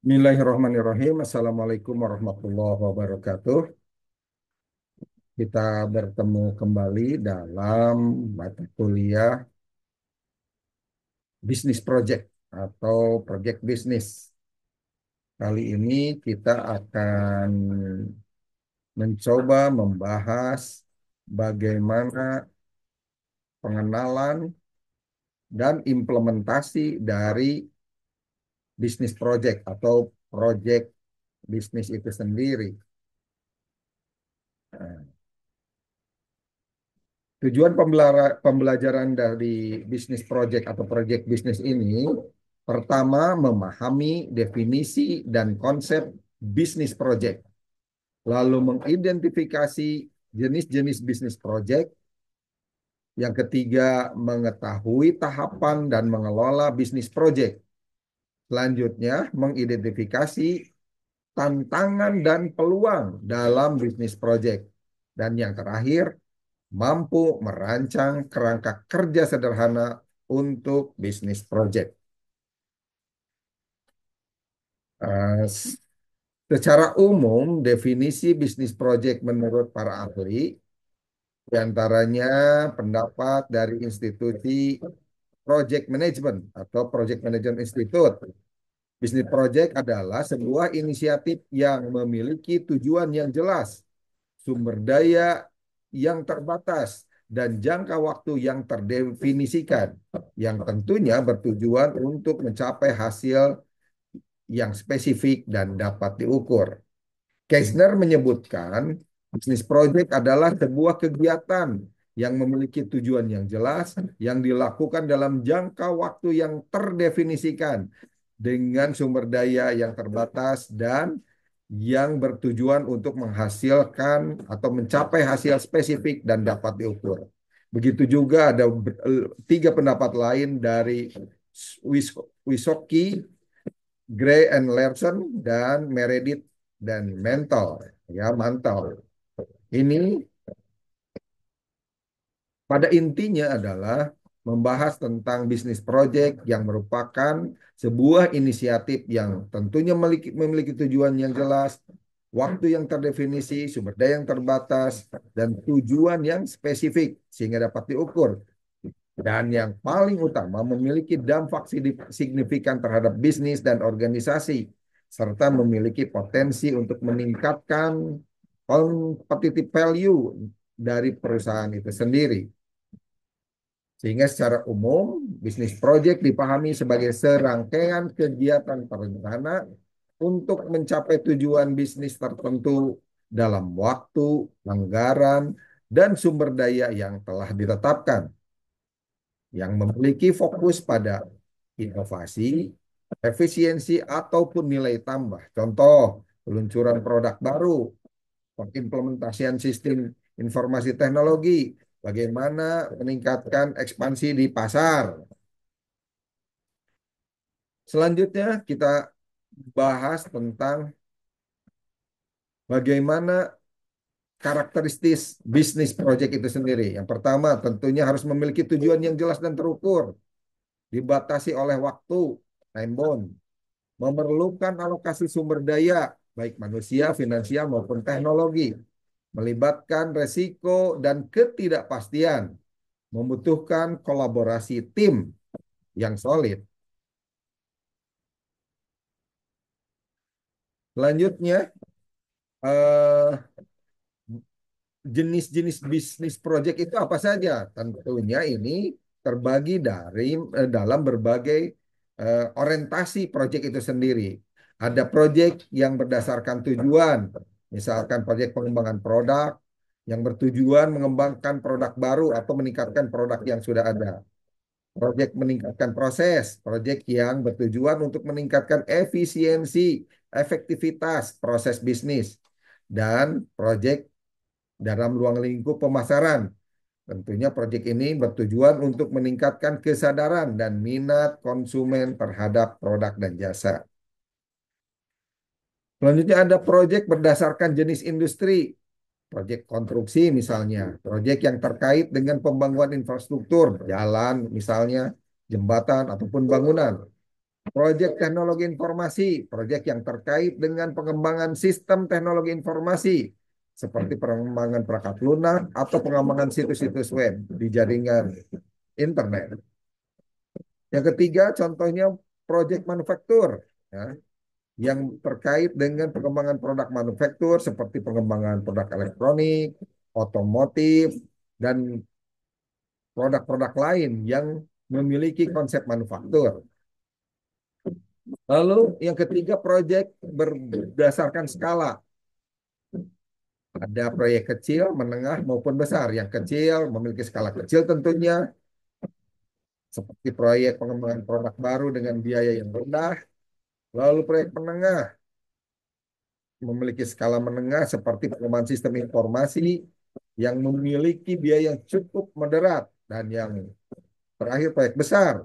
Bismillahirrahmanirrahim. Assalamualaikum warahmatullahi wabarakatuh. Kita bertemu kembali dalam mata kuliah bisnis project atau project bisnis. Kali ini kita akan mencoba membahas bagaimana pengenalan dan implementasi dari bisnis project atau project bisnis itu sendiri. Nah, tujuan pembelajaran dari bisnis project atau project bisnis ini, pertama memahami definisi dan konsep bisnis project, lalu mengidentifikasi jenis-jenis bisnis project, yang ketiga mengetahui tahapan dan mengelola bisnis project, selanjutnya mengidentifikasi tantangan dan peluang dalam bisnis project, dan yang terakhir mampu merancang kerangka kerja sederhana untuk bisnis project. Eh, Secara umum, definisi bisnis project menurut para ahli, di antaranya pendapat dari institusi Project Management atau Project Management Institute. Bisnis project adalah sebuah inisiatif yang memiliki tujuan yang jelas, sumber daya yang terbatas, dan jangka waktu yang terdefinisikan, yang tentunya bertujuan untuk mencapai hasil yang spesifik dan dapat diukur. Keisner menyebutkan, bisnis project adalah sebuah kegiatan yang memiliki tujuan yang jelas, yang dilakukan dalam jangka waktu yang terdefinisikan, dengan sumber daya yang terbatas dan yang bertujuan untuk menghasilkan atau mencapai hasil spesifik dan dapat diukur. Begitu juga ada tiga pendapat lain dari Wysoki, Gray and Larson, dan Meredith dan Mantel. Ini pada intinya adalah membahas tentang bisnis project yang merupakan sebuah inisiatif yang tentunya memiliki tujuan yang jelas, waktu yang terdefinisi, sumber daya yang terbatas, dan tujuan yang spesifik sehingga dapat diukur. Dan yang paling utama memiliki dampak signifikan terhadap bisnis dan organisasi, serta memiliki potensi untuk meningkatkan competitive value dari perusahaan itu sendiri. Sehingga secara umum, bisnis project dipahami sebagai serangkaian kegiatan perencana untuk mencapai tujuan bisnis tertentu dalam waktu, anggaran, dan sumber daya yang telah ditetapkan, yang memiliki fokus pada inovasi, efisiensi, ataupun nilai tambah. Contoh, peluncuran produk baru, pengimplementasian sistem informasi teknologi, bagaimana meningkatkan ekspansi di pasar. Selanjutnya kita bahas tentang bagaimana karakteristik bisnis project itu sendiri. Yang pertama, tentunya harus memiliki tujuan yang jelas dan terukur, dibatasi oleh waktu, time bound, memerlukan alokasi sumber daya, baik manusia, finansial, maupun teknologi, melibatkan resiko dan ketidakpastian, membutuhkan kolaborasi tim yang solid. Selanjutnya, eh, jenis-jenis bisnis project itu apa saja? Tentunya ini terbagi dalam berbagai orientasi project itu sendiri. Ada project yang berdasarkan tujuan, misalkan project pengembangan produk yang bertujuan mengembangkan produk baru atau meningkatkan produk yang sudah ada. Project meningkatkan proses, project yang bertujuan untuk meningkatkan efisiensi, efektivitas proses bisnis, dan project dalam ruang lingkup pemasaran. Tentunya proyek ini bertujuan untuk meningkatkan kesadaran dan minat konsumen terhadap produk dan jasa. Selanjutnya ada proyek berdasarkan jenis industri. Proyek konstruksi misalnya, proyek yang terkait dengan pembangunan infrastruktur, jalan misalnya, jembatan ataupun bangunan. Proyek teknologi informasi, proyek yang terkait dengan pengembangan sistem teknologi informasi, seperti pengembangan perangkat lunak atau pengembangan situs-situs web di jaringan internet. Yang ketiga, contohnya proyek manufaktur, ya, yang terkait dengan pengembangan produk manufaktur seperti pengembangan produk elektronik, otomotif, dan produk-produk lain yang memiliki konsep manufaktur. Lalu yang ketiga, proyek berdasarkan skala. Ada proyek kecil, menengah maupun besar. Yang kecil memiliki skala kecil tentunya, seperti proyek pengembangan produk baru dengan biaya yang rendah. Lalu proyek menengah memiliki skala menengah seperti pengembangan sistem informasi yang memiliki biaya yang cukup moderat. Dan yang terakhir proyek besar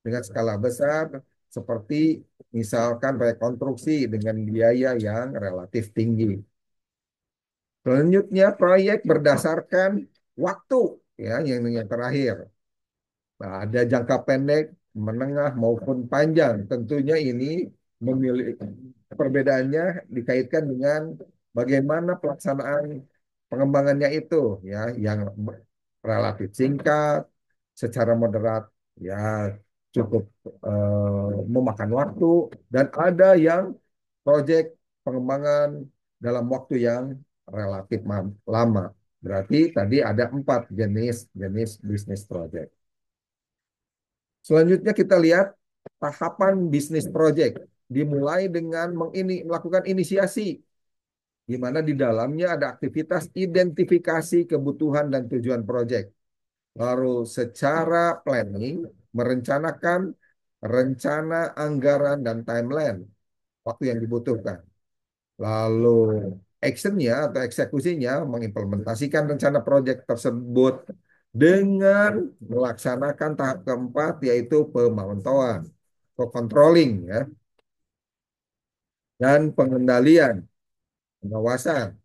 dengan skala besar seperti misalkan proyek konstruksi dengan biaya yang relatif tinggi. Selanjutnya proyek berdasarkan waktu, ya yang terakhir. Nah, ada jangka pendek, menengah maupun panjang. Tentunya ini memiliki perbedaannya dikaitkan dengan bagaimana pelaksanaan pengembangannya itu, ya, yang relatif singkat, secara moderat, ya cukup memakan waktu, dan ada yang proyek pengembangan dalam waktu yang relatif lama. Berarti tadi ada 4 jenis bisnis project. Selanjutnya kita lihat tahapan bisnis project. Dimulai dengan melakukan inisiasi, di mana di dalamnya ada aktivitas identifikasi kebutuhan dan tujuan project. Lalu secara planning, merencanakan rencana, anggaran, dan timeline waktu yang dibutuhkan. Lalu actionnya atau eksekusinya mengimplementasikan rencana proyek tersebut dengan melaksanakan tahap keempat yaitu pemantauan, controlling, ya, dan pengendalian, pengawasan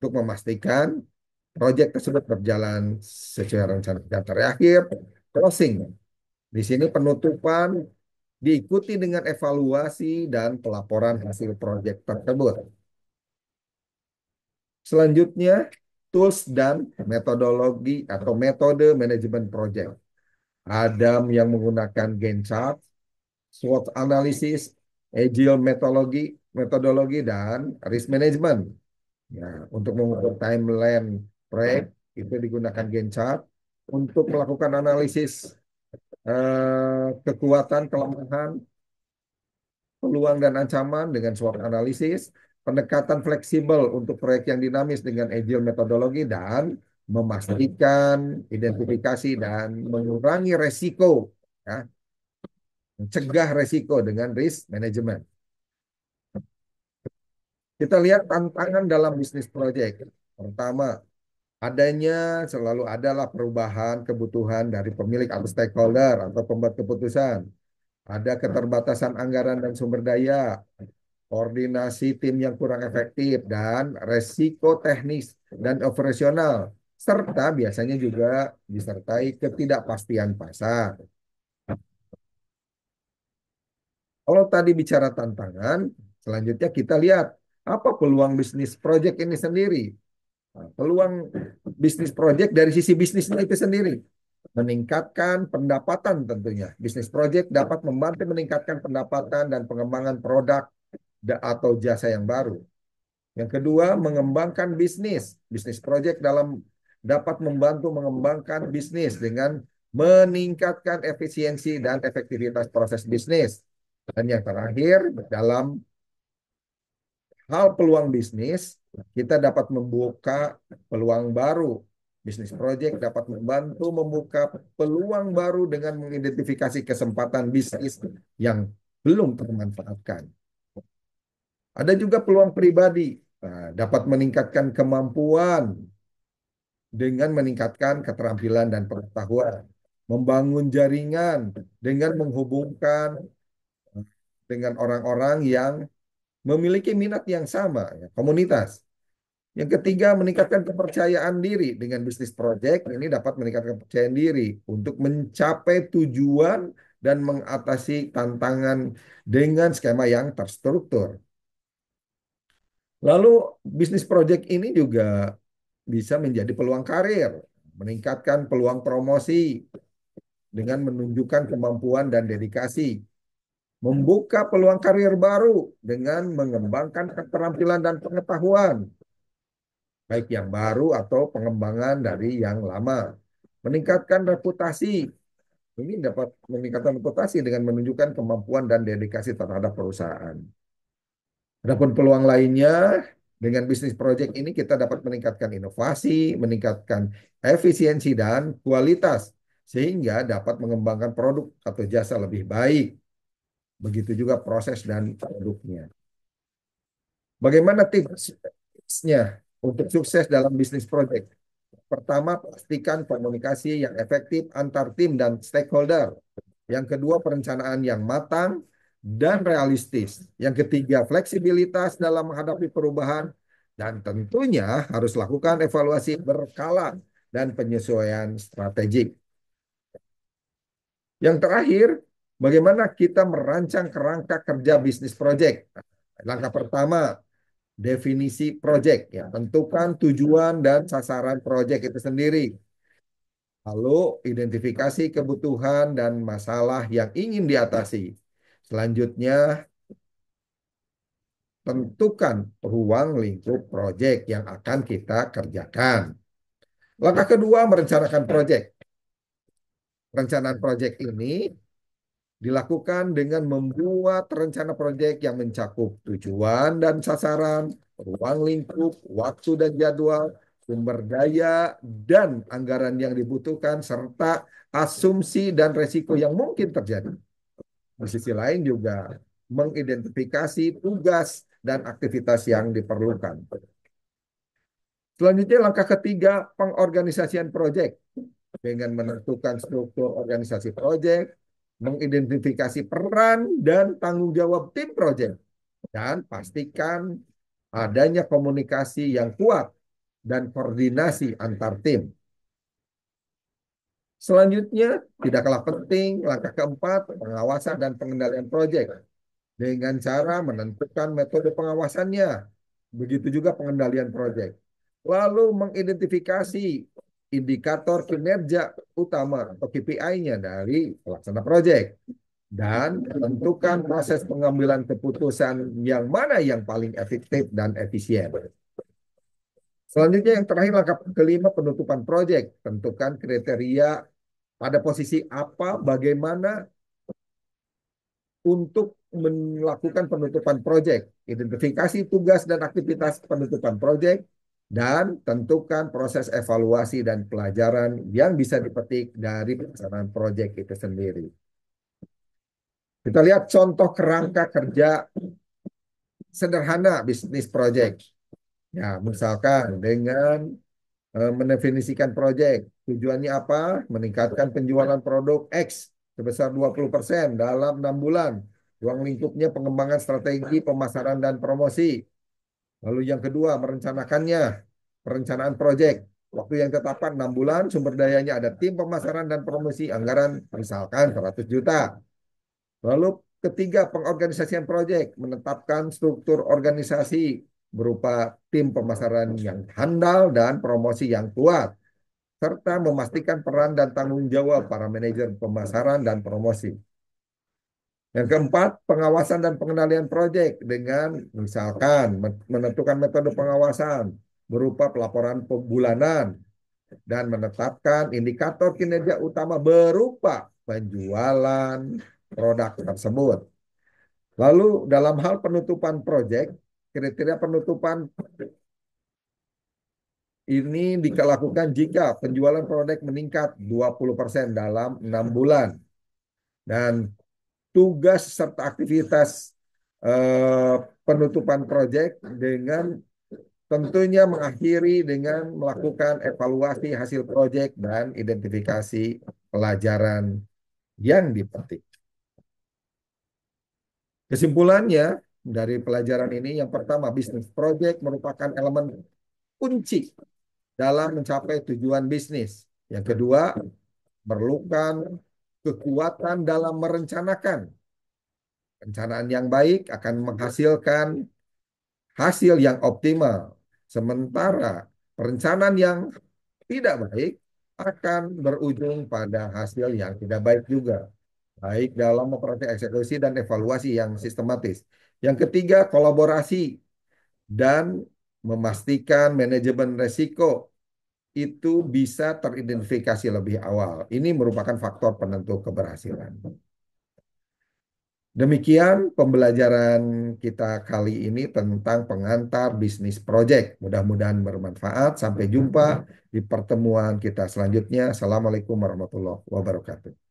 untuk memastikan proyek tersebut berjalan sesuai rencana. Dan terakhir, closing. Di sini penutupan diikuti dengan evaluasi dan pelaporan hasil proyek tersebut. Selanjutnya, tools dan metodologi atau metode manajemen project. Ada yang menggunakan Gantt chart, SWOT analysis, agile metodologi dan risk management. Ya, untuk mengukur timeline proyek itu digunakan Gantt chart. Untuk melakukan analisis kekuatan, kelemahan, peluang dan ancaman dengan SWOT analisis, pendekatan fleksibel untuk proyek yang dinamis dengan agile metodologi, dan memastikan identifikasi dan mengurangi resiko, ya, mencegah resiko dengan risk management. Kita lihat tantangan dalam bisnis proyek. Pertama, selalu adalah perubahan kebutuhan dari pemilik atau stakeholder atau pembuat keputusan. Ada keterbatasan anggaran dan sumber daya, koordinasi tim yang kurang efektif, dan resiko teknis dan operasional, serta biasanya juga disertai ketidakpastian pasar. Kalau tadi bicara tantangan, selanjutnya kita lihat apa peluang bisnis project ini sendiri. Nah, peluang bisnis project dari sisi bisnisnya itu sendiri. Meningkatkan pendapatan tentunya. Bisnis project dapat membantu meningkatkan pendapatan dan pengembangan produk atau jasa yang baru. Yang kedua, mengembangkan bisnis. Bisnis project dapat membantu mengembangkan bisnis dengan meningkatkan efisiensi dan efektivitas proses bisnis. Dan yang terakhir, dalam hal peluang bisnis, kita dapat membuka peluang baru. Bisnis project dapat membantu membuka peluang baru dengan mengidentifikasi kesempatan bisnis yang belum termanfaatkan. Ada juga peluang pribadi. Nah, dapat meningkatkan kemampuan dengan meningkatkan keterampilan dan pengetahuan. Membangun jaringan dengan menghubungkan dengan orang-orang yang memiliki minat yang sama, ya, komunitas. Yang ketiga, meningkatkan kepercayaan diri. Dengan bisnis project, ini dapat meningkatkan kepercayaan diri untuk mencapai tujuan dan mengatasi tantangan dengan skema yang terstruktur. Lalu bisnis project ini juga bisa menjadi peluang karir, meningkatkan peluang promosi dengan menunjukkan kemampuan dan dedikasi, membuka peluang karir baru dengan mengembangkan keterampilan dan pengetahuan, baik yang baru atau pengembangan dari yang lama, meningkatkan reputasi. Ini dapat meningkatkan reputasi dengan menunjukkan kemampuan dan dedikasi terhadap perusahaan. Adapun peluang lainnya, dengan bisnis project ini kita dapat meningkatkan inovasi, meningkatkan efisiensi dan kualitas, sehingga dapat mengembangkan produk atau jasa lebih baik. Begitu juga proses dan produknya. Bagaimana tipsnya untuk sukses dalam bisnis project? Pertama, pastikan komunikasi yang efektif antar tim dan stakeholder. Yang kedua, perencanaan yang matang dan realistis. Yang ketiga, fleksibilitas dalam menghadapi perubahan. Dan tentunya harus lakukan evaluasi berkala dan penyesuaian strategik. Yang terakhir, bagaimana kita merancang kerangka kerja bisnis project. Langkah pertama, definisi project. Ya, tentukan tujuan dan sasaran project itu sendiri. Lalu identifikasi kebutuhan dan masalah yang ingin diatasi. Selanjutnya, tentukan ruang lingkup proyek yang akan kita kerjakan. Langkah kedua, merencanakan proyek. Perencanaan proyek ini dilakukan dengan membuat rencana proyek yang mencakup tujuan dan sasaran, ruang lingkup, waktu dan jadwal, sumber daya, dan anggaran yang dibutuhkan, serta asumsi dan resiko yang mungkin terjadi. Di sisi lain juga mengidentifikasi tugas dan aktivitas yang diperlukan. Selanjutnya langkah ketiga, pengorganisasian proyek dengan menentukan struktur organisasi proyek, mengidentifikasi peran dan tanggung jawab tim proyek, dan pastikan adanya komunikasi yang kuat dan koordinasi antar tim. Selanjutnya, tidak kalah penting, langkah keempat, pengawasan dan pengendalian proyek dengan cara menentukan metode pengawasannya. Begitu juga pengendalian proyek. Lalu mengidentifikasi indikator kinerja utama atau KPI-nya dari pelaksana proyek. Dan menentukan proses pengambilan keputusan yang mana yang paling efektif dan efisien. Selanjutnya yang terakhir langkah kelima, penutupan proyek. Tentukan kriteria pada posisi apa, bagaimana untuk melakukan penutupan proyek, identifikasi tugas dan aktivitas penutupan proyek, dan tentukan proses evaluasi dan pelajaran yang bisa dipetik dari pelaksanaan proyek itu sendiri. Kita lihat contoh kerangka kerja sederhana bisnis proyek. Ya, misalkan dengan mendefinisikan proyek. Tujuannya apa? Meningkatkan penjualan produk X sebesar 20% dalam 6 bulan. Ruang lingkupnya pengembangan strategi pemasaran dan promosi. Lalu yang kedua, merencanakannya. Perencanaan proyek. Waktu yang tetapkan 6 bulan, sumber dayanya ada tim pemasaran dan promosi, anggaran misalkan 100 juta. Lalu ketiga, pengorganisasian proyek. Menetapkan struktur organisasi berupa tim pemasaran yang handal dan promosi yang kuat, serta memastikan peran dan tanggung jawab para manajer pemasaran dan promosi. Yang keempat, pengawasan dan pengendalian proyek dengan misalkan menentukan metode pengawasan berupa pelaporan bulanan dan menetapkan indikator kinerja utama berupa penjualan produk tersebut. Lalu dalam hal penutupan proyek, kriteria penutupan ini dilakukan jika penjualan produk meningkat 20% dalam 6 bulan. Dan tugas serta aktivitas penutupan proyek dengan tentunya mengakhiri dengan melakukan evaluasi hasil proyek dan identifikasi pelajaran yang dipetik. Kesimpulannya dari pelajaran ini, yang pertama, bisnis project merupakan elemen kunci dalam mencapai tujuan bisnis. Yang kedua, memerlukan kekuatan dalam merencanakan. Perencanaan yang baik akan menghasilkan hasil yang optimal. Sementara perencanaan yang tidak baik akan berujung pada hasil yang tidak baik juga. Baik dalam memproses eksekusi dan evaluasi yang sistematis. Yang ketiga, kolaborasi dan memastikan manajemen resiko itu bisa teridentifikasi lebih awal. Ini merupakan faktor penentu keberhasilan. Demikian pembelajaran kita kali ini tentang pengantar bisnis project. Mudah-mudahan bermanfaat. Sampai jumpa di pertemuan kita selanjutnya. Assalamualaikum warahmatullahi wabarakatuh.